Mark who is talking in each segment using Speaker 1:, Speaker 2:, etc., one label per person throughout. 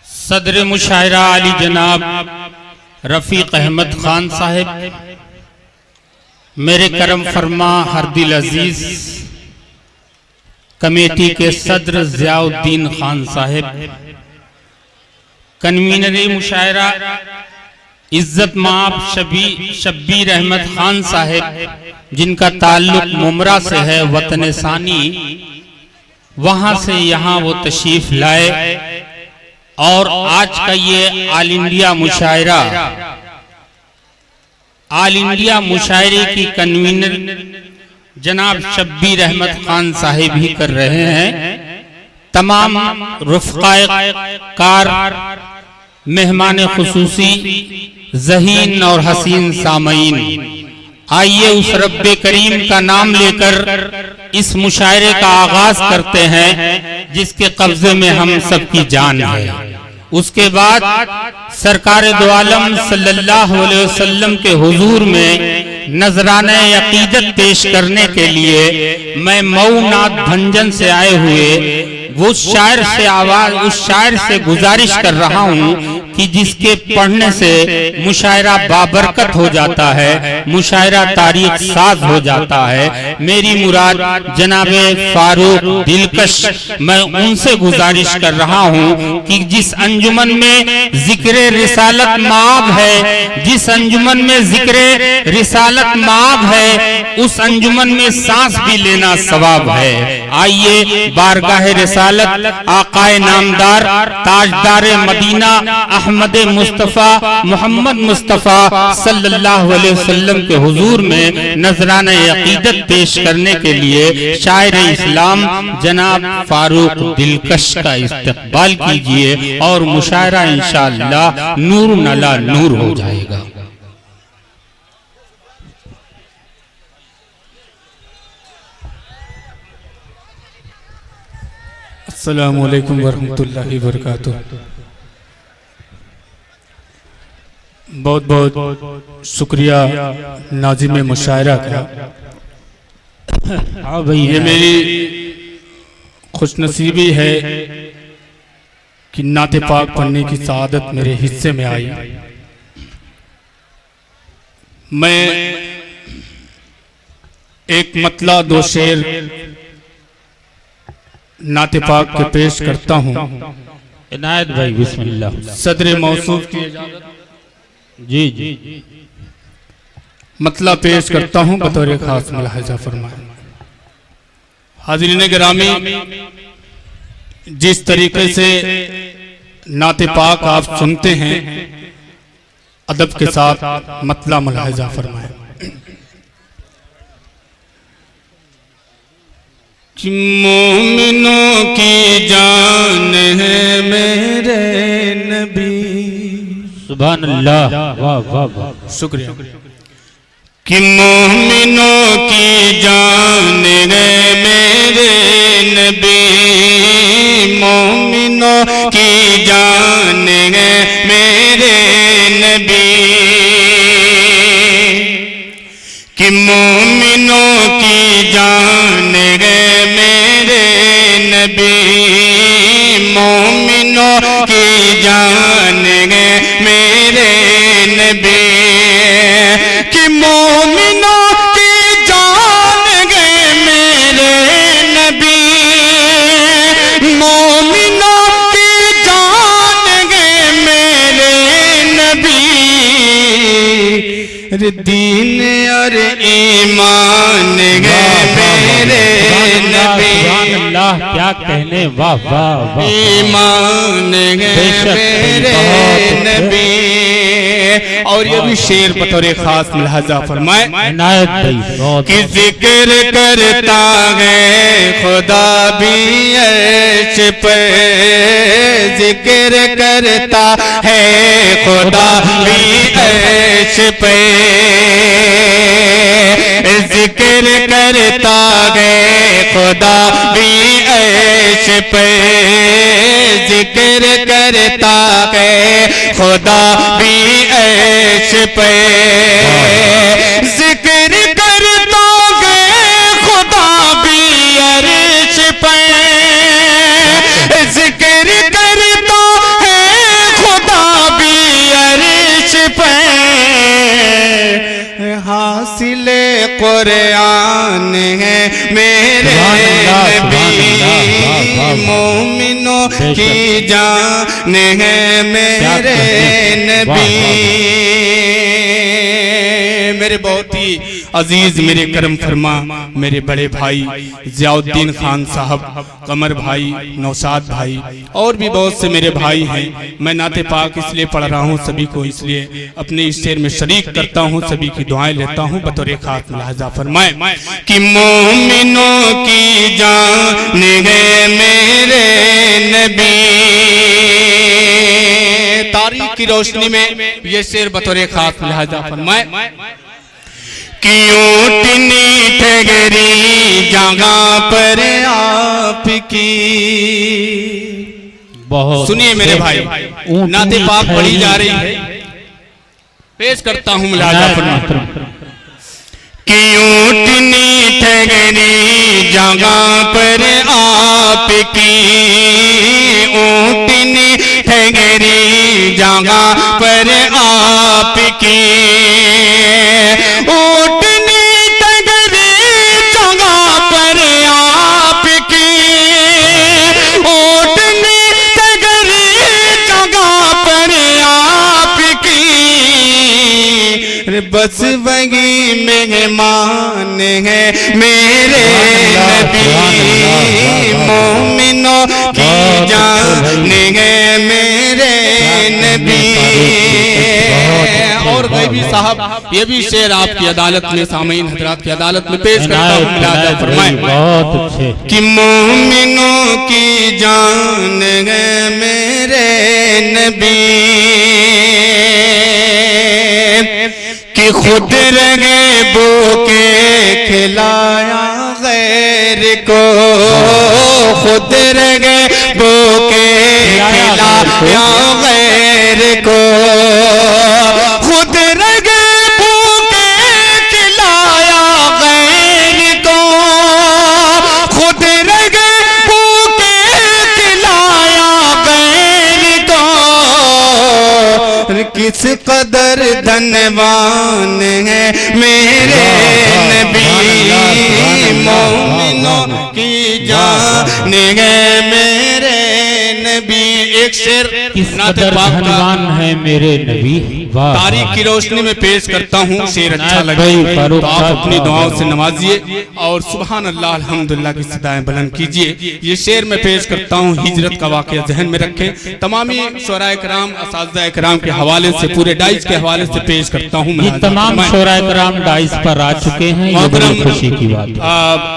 Speaker 1: सदर मुशायरा आली जनाब रफीक अहमद खान साहिब, मेरे करम फरमा हरदिल अजीज कमेटी के सदर ज़ियाउद्दीन खान साहिब, कन्वीनर मुशायरा इज्जत माब शब्बीर अहमद खान साहिब, जिनका ताल्लुक मुमरा से है वतन सानी, वहां से यहाँ वो तशरीफ लाए और आज का ये ऑल इंडिया मुशायरा, ऑल इंडिया मुशायरे की कन्वीनर जनाब शब्बीर अहमद खान साहिब ही कर रहे हैं। तमाम रुफ़क़ाए कार, मेहमान खुसूसी, ज़हीन और हसीन सामईन, आइए उस रब्बे करीम का नाम लेकर इस मुशायरे का आगाज करते हैं जिसके कब्जे में हम सबकी जान है। उसके बाद सरकार दो आलम सल्लल्लाहु अलैहि वसल्लम के हुजूर में नजराने अकीदत पेश करने के लिए मैं मऊ नाथ भंजन से आए हुए उस शायर से गुजारिश कर रहा हूँ कि जिसके पढ़ने से मुशायरा बाबरकत हो जाता है, मुशायरा तारीख साज हो जाता है। मेरी मुराद जनाबे फारूक दिलकश, मैं उनसे गुजारिश कर रहा हूँ कि जिस अंजुमन में जिक्र रिसालत माब है, जिस अंजुमन में जिक्र रिसालत माब है, उस अंजुमन में सांस भी लेना सवाब है। आइए बारगाह रिसालत आकाए नामदार ताजदार मदीना अहमद मुस्तफ़ा मोहम्मद मुस्तफ़ा सल्लल्लाहु अलैहि वसल्लम के हुजूर में नजराने अकीदत पेश करने के लिए शायर इस्लाम जनाब फारूक दिलकश का इस्तकबाल कीजिए और मुशायरा इंशाअल्लाह नूर नला नूर हो जाएगा।
Speaker 2: अस्सलामु अलैकुम वरहमतुल्लाहि वबरकातुहू। बहुत बहुत शुक्रिया नाज़िम मुशायरा का। हाँ भाई, ये मेरी खुशनसीबी है कि नाते पाक पढ़ने की सआदत मेरे हिस्से में आई। मैं एक मतला दो शेर नाते पाक के पेश करता हूँ।
Speaker 1: इनायत भाई बिस्मिल्लाह।
Speaker 2: सदर मौसूफ की इजाज़त
Speaker 1: जी जी
Speaker 2: मतला पेश करता हूँ, बतौर खास मुलाहिजा फरमाएं। हाज़रीन गिरामी, जिस तरीके से नाते पाक आप सुनते हैं, अदब के साथ मतला मुलाहिजा फरमाएं। कि मोमिनों की जान है मेरे नबी।
Speaker 1: सुभान अल्लाह, वाह वाह वाह,
Speaker 2: शुक्रिया। कि मोमिनों की जान है मेरे नबी, मोमिनों की जान है मेरे नबी। कि मोमिनों की जान है मेरे नबी, मोमिनों की जान है मेरे नबी। कि मोमिनों की जान है मेरे नबी, मोमिनों की जान है मेरे नबी। अरे दीन और ईमान है मेरे नबी।
Speaker 1: अल्लाह क्या कहने, वाह वाह वाह।
Speaker 2: ईमान है मेरे नबी। और ये भी शेर बतौर खास मुलाहिजा फरमाए।
Speaker 1: इनायत भाई
Speaker 2: कि जिक्र करता है खुदा भी अर्श पे, जिक्र करता है खुदा भी अर्श पे, जिक्र करता है खुदा भी अर्श पे, जिक्र करता है खुदा भी अर्श पे जिक्र करता है खुदा भी अर्श पे, जिक्र करता है खुदा भी अर्श पे। हासिल कुरान है मेरे नबी, मोमिनों की जान है मेरे नबी। मेरे बहुत ही अजीज, मेरे करम फरमा मेरे बड़े भाई जियाउद्दीन खान साहब, कमर भाई, नौशाद भाई और भी बहुत से मेरे भाई हैं। मैं नाते पाक इसलिए पढ़ रहा हूँ सभी को, इसलिए अपने इस शेर में शरीक करता हूँ, सभी की दुआएं लेता हूँ। बतौर खास मुलाहजा फरमाए कि मोमिनों की जान है मेरे नबी। तारीख की रोशनी में ये शेर बतौर खास मुलाहजा फरमाए कि ऊँटनी ठहरी जगह पर आपकी।
Speaker 1: बहुत
Speaker 2: सुनिए मेरे भाई, नाते पाक पढ़ी जा रही है, पेश करता हूँ मुलाहजा फरमाए कि ऊँटनी ठहरी जगह पर आपकी, ऊँटनी ठहरी जगह पर आपकी, ऊँटनी ठहरी जगह पर आपकी, ऊँटनी ठहरी जगह पर आपकी। बस वही मेहमान है मेरे नबी, मोमिनों की जान है मेरे नबी। और गैबी साहब ये भी शेर आपकी अदालत में, सामीन हजरात की अदालत में पेश करता हूँ, फरमाए कि मोमिनों की जान है मेरे नबी, कि खुद रगे बोके खिलाया गैर को, खुद रगे बोके खिलाया गैर को, खुद रगे बोके खिलाया गैर को, खुद रगे बोके खिलाया गैर को। किस कदर धनवान है मेरे नबी, मोमिनों की जान है मेरे नबी। एक शेर नाते पाक
Speaker 1: धनवान है मेरे नबी,
Speaker 2: तारीख की रोशनी में पेश करता हूँ। शेर अच्छा लगे तो आप अपनी दुआओं से नवाजिए और सुभान अल्लाह अल्हम्दुलिल्लाह की सदाएं बुलंद कीजिए। ये शेर में पेश करता हूँ, हिजरत का वाक़या जहन में रखें। तमामी शुअराए कराम, असातिज़ाए कराम के हवाले से, पूरे डाइस के हवाले से पेश करता हूँ।
Speaker 1: तमाम शुअराए कराम डाइस पर आ चुके हैं, ये बड़ी खुशी की बात है।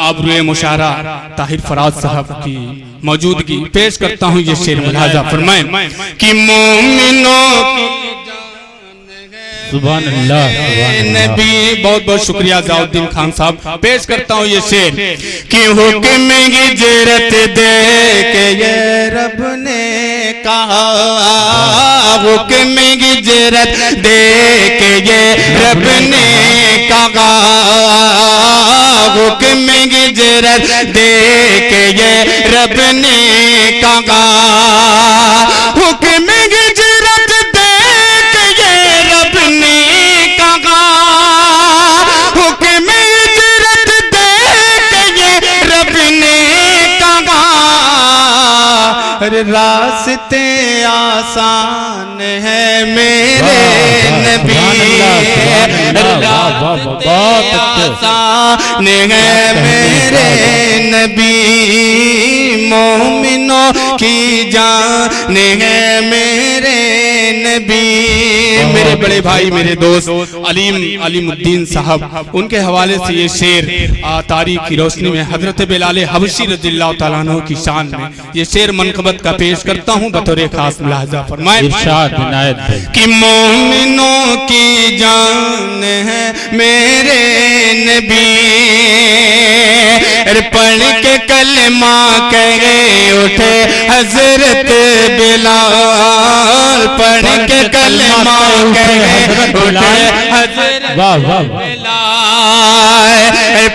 Speaker 2: आबरूए मुशारा ताहिर फराज साहब की मौजूदगी पेश करता हूँ। ये शेर मुलाहजा फरमाएं कि मोमिनों की
Speaker 1: सुभान अल्लाह
Speaker 2: नबी। बहुत बहुत शुक्रिया जियाउद्दीन खान साहब। पेश करता हूँ ये शेर कि हुक्म हिजरत दे के ये रब ने कहा, हुक्म हिजरत दे के ये रब ने कहा, हुक्म हिजरत दे के ये रब ने कहा, हुक्म हिजरत दे के ये रब ने कहा, हुक्म हिजरत दे के ये रब ने कहा। अरे रास्ते आसान है मेरे नबी, आसान है मेरे नबी, मोमिनों की जान है मेरे नबी। मेरे बड़े भाई, मेरे दोस्त अलीमुद्दीन साहब, उनके हवाले से ये शेर तारीख की रोशनी में हजरत बिलाल हबशी रज़ियल्लाहु ताला अन्हु की शान में ये शेर मनकबत का पेश करता हूँ। बतौर खास मुलाहजा फरमाए कि मोमिनों की जान है मेरे नबी पढ़ के कलमा कहे उठे हजरत बिलाल, पढ़ के कलमा कहे उठे हजरत बिलाल,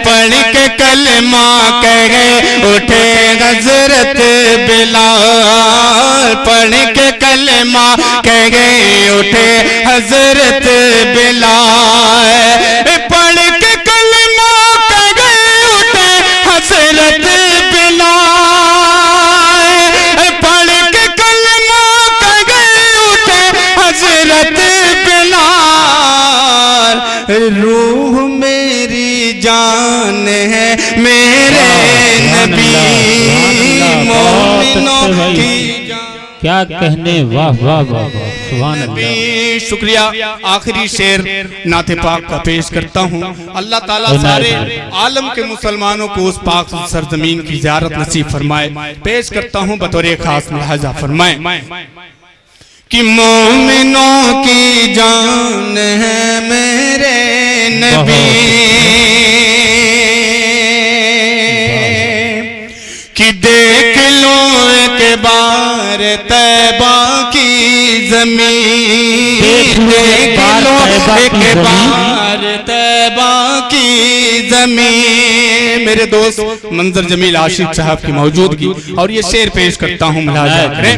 Speaker 2: पढ़ के कलमा कहे उठे हजरत बिलाल, पढ़ के कलमा कहे उठे हजरत बिलाल, पढ़ के कलमा कहे उठे हजरत बिलाल, पढ़ के कलमा कहे उठे हजरत बिलाल, रूह मेरी जान है मेरे नबी, मोमिनों की
Speaker 1: क्या कहने, वाह वाह वाह वाह, सुभान अल्लाह।
Speaker 2: शुक्रिया। आखिरी शेर नाते पाक का पेश करता हूँ। अल्लाह ताला सारे आलम के मुसलमानों को उस पाक सरजमीन की ज़ियारत नसीब फरमाए। पेश करता हूँ बतौर खास मुलाहजा फरमाए कि मोमिनों की जान है मेरे नबी, कि देख लो एक बार तैबा की जमीन, देख लो एक बार तैबा की जमीन। मेरे दोस्त मंजर जमील आशिक साहब की मौजूदगी और ये शेर पेश करता हूँ, मुलाहिजा करें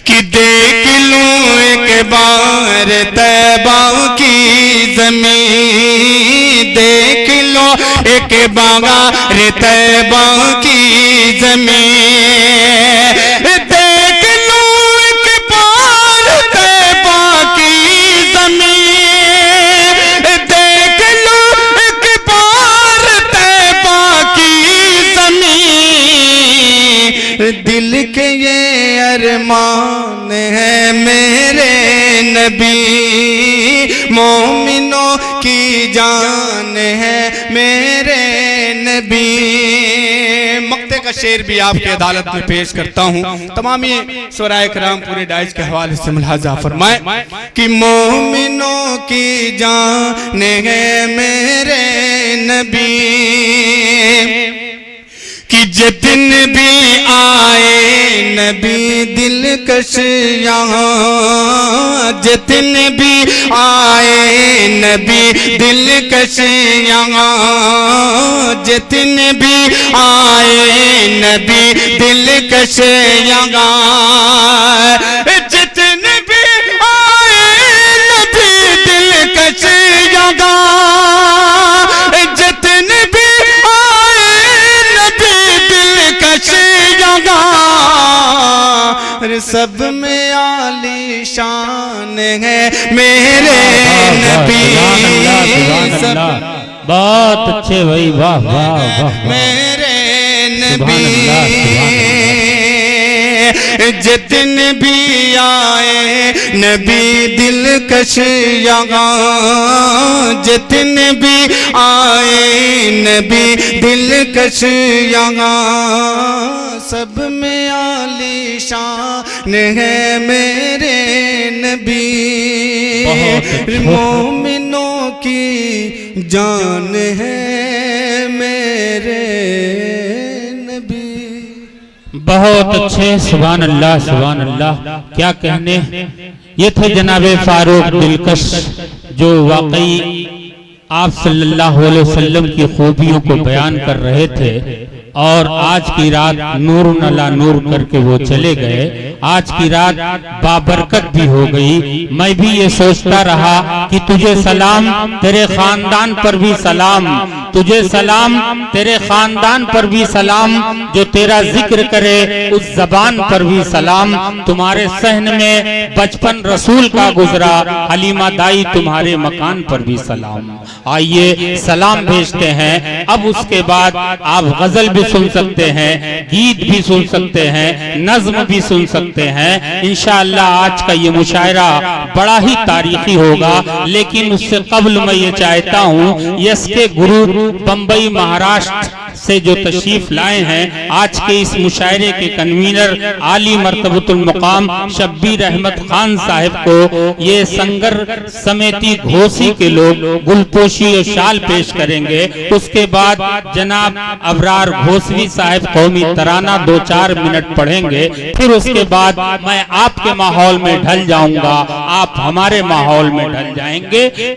Speaker 2: कि देख लो एक बार तैबा की जमीन, देख लो एक बार तैबा की जमीन, देख लो एक बार तैबा की जमीन, देख लो एक बार तैबा की जमीन, दिल के ये अरमान है मेरे नबी, मोमिनों की जान है मेरे नबी। मक्ते का शेर भी आपकी अदालत में पेश करता हूँ। तमामी शुराए कराम पूरे डाइज के हवाले से मुलाहजा फरमाए कि मोमिनों की जान है मेरे नबी, कि जितन भी आए नबी दिलकश यहाँ, जितन भी आए नबी दिलकश यहाँ, जितन भी आए नबी दिलकश यहाँ, जितन भी आए नबी दिलकश यहाँ, जितन भी सब में आली शान है मेरे नबी,
Speaker 1: बहुत अच्छे भाई, वाह वाह वाह,
Speaker 2: मेरे नबी, जितन भी आए नबी दिलकश यहाँ, जितन भी आए नबी दिलकश यहाँ, सब में आली शान है मेरे नबी, मोमिनों की जान है मेरे नबी।
Speaker 1: बहुत अच्छे, सुभान अल्लाह सुभान अल्लाह। क्या कहने, ये थे जनाबे फारूक दिलकश जो वाकई आप सल्लल्लाहु अलैहि वसल्लम की खूबियों को बयान कर रहे थे, और आज की रात नूर अला नूर करके वो चले गए। आज की रात बाबरकत भी हो गई। मैं भी ये सोचता रहा कि तुझे सलाम, तेरे खानदान पर भी सलाम, तुझे सलाम, तेरे खानदान पर भी सलाम, जो तेरा जिक्र करे उस जबान पर भी सलाम। तुम्हारे सहन में बचपन रसूल का गुजरा, हलीमा दाई तुम्हारे मकान पर भी सलाम। आइए सलाम भेजते हैं। अब उसके बाद आप गजल भी सुन सकते हैं, गीत भी सुन सकते हैं, नज्म भी सुन सकते हैं। इंशाअल्लाह आज का ये मुशायरा बड़ा ही तारीखी होगा, लेकिन उससे कबल मैं ये चाहता हूँ यस के गुरु बम्बई महाराष्ट्र से जो तशरीफ लाए हैं, आज के इस मुशायरे के कन्वीनर आली मर्तबतुल मुकाम शब्बीर अहमद खान साहब को ये संगर समिति घोसी के लोग गुलपोशी और शाल पेश करेंगे। उसके बाद जनाब अबरार घोसवी साहब कौमी तराना 2-4 मिनट पढ़ेंगे। फिर उसके बाद मैं आपके माहौल में ढल जाऊंगा, आप हमारे माहौल में ढल जाएंगे।